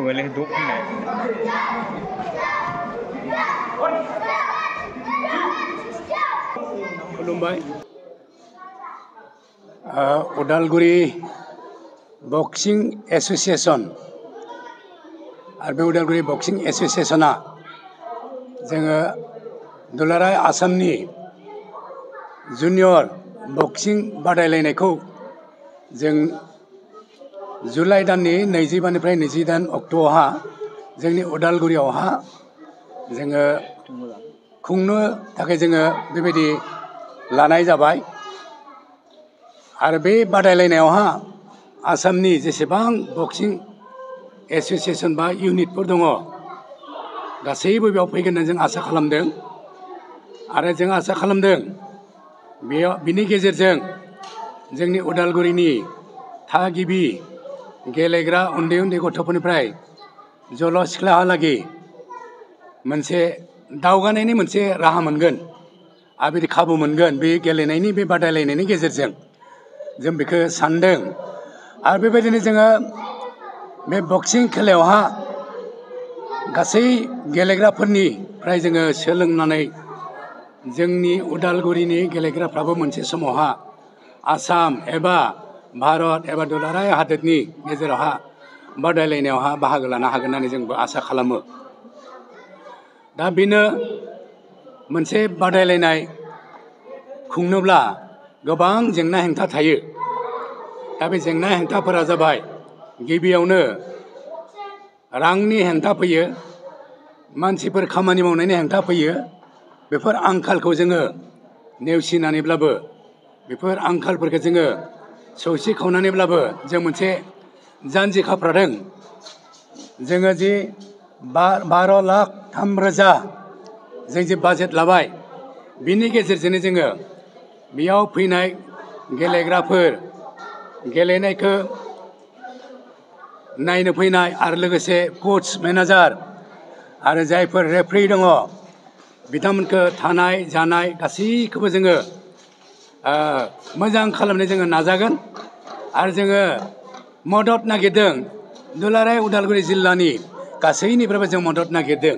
boleh duk ni. खुलुमबाय उदालगुरि बक्सिं association आरो बे उदालगुरि बक्सिं एसोसिएशना जोङो दुलाराय आसामनि जुनियर बक्सिं बादायलायनायखौ जों जुलाइ दाननि 25निफ्राय 28 अक्ट'आवहा जोंनि उदालगुरियावहा जोङो खुंनो थाखाय जोङो बेबायदि लानाय जाबाय आरो बे बादायलायनायावहा आसामनि जेसेबां बक्सिं एसोसिएशन बा इउनिटफोर दङ गासैबो बेयाव फैगोन होनना जों आसा खालामदों आरो जों आसा खालामदों बिनि गेजेरजों जोंनि उदालगुरिनि थागिबि गेलेग्रा उन्दै उन्दै गथ'फोरनिफ्राय जल' सिख्लाहालागै मोनसे दावगानायनि मोनसे राहा मोनगोन आरो बिदि खाबु मोनगोन बे गेलेनायनि बे बादायलायनायनि गेजेरजों जों बेखौ सानदों आरो बेबायदिनो जोङो बे बक्सिं खेलायावहा गासै गेलेग्राफोरनिफ्राय जोङो सोलोंनानै जोंनि उदालगुरिनि गेलेग्राफ्राबो मोनसे समावहा आसाम एबा भारत एबा दुलाराय हादोरनि गेजेरावहा बादायलायनायावहा बाहागो लानो हागोन होननानै जोंबो आसा खालामो दा बेनो मोनसे बादायलायनाय खुंनोब्ला गोबां जेंना हेंथा थायो दा बे जेंना हेंथाफोरा जाबाय गिबियावनो रांनि हेंथा फैयो मानसिफोर खामानि मावनायनि हेंथा फैयो बेफोर आंखालखौ जोङो नेवसिनानैब्लाबो बेफोर आंखालफोरखौ जोङो सौसि खावनानैब्लाबो जों मोनसे जानजि खाफ्रादों जोङो जि 12,03,000 जों जे बाजेट लाबाय बिनि गेजेरजोंनो जोङो बेयाव फैनाय गेलेग्राफोर गेलेनायखौ नायनो फैनाय आरो लोगोसे कच मेनेजार आरो जायफोर रेफारि दङ बिथांमोनखौ थानाय जानाय गासैखौबो जोङो मोजां खालामनो जोङो नाजागोन आरो जोङो मदद नागिरदों दुलाराय उदालगुरि जिल्लानि गासैनिफ्रायबो जों मदद नागिरदों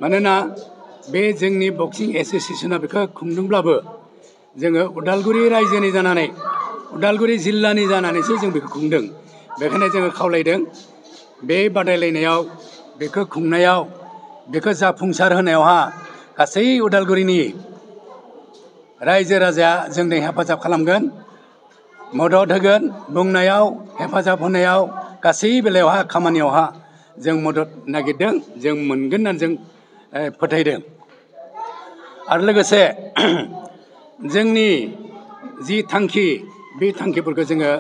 मानोना बे जोंनि बक्सिं एसोसिएशना बेखौ खुंदोंब्लाबो जोङो उदालगुरि रायजोनि जानानै उदालगुरि जिल्लानि जानानैसो जों बेखौ खुंदों बेखायनो जोङो खावलायदों बे बादायलायनायाव बेखौ खुंनायाव बेखौ जाफुंसार होनायावहा गासै उदालगुरिनि रायजो राजाया जोंनो हेफाजाब खालामगोन मदद होगोन बुंनायाव हेफाजाब होनायाव गासै बेलायावहा खामानियावहा जों मदद नागिरदों जों मोनगोन होननानै जों फोथायदों आरो लोगोसे जोंनि जि थांखि बे थांखिफोरखौ जोङो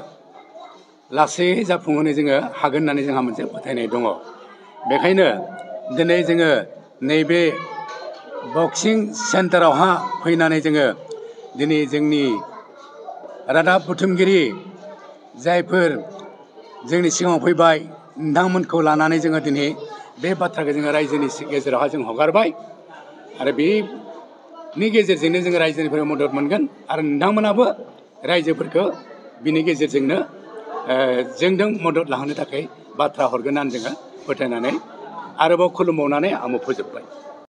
लासै जाफुंहोनो जोङो हागोन होननानै जोंहा मोनसे फोथायनाय दङ बेखायनो दिनै जोङो नैबे बक्सिं सेन्टारावहा फैनानै जोङो दिनै जोंनि रादाब बुथुमगिरि जायफोर जोंनि सिगाङाव फैबाय नोंथांमोनखौ लानानै जोङो दिनै बे बाथ्राखौ जोङो रायजोनि गेजेरावहा जों हगारबाय आरो बेनि गेजेरजोंनो जोङो रायजोनिफ्राय मदद मोनगोन आरो नोंथांमोनाबो रायजोफोरखौ बिनि गेजेरजोंनो जोंजों मदद लाहोनो थाखाय बाथ्रा हरगोन होननानै जोङो फोथायनानै आरोबाव खुलुमबावनानै आं फोजोबबाय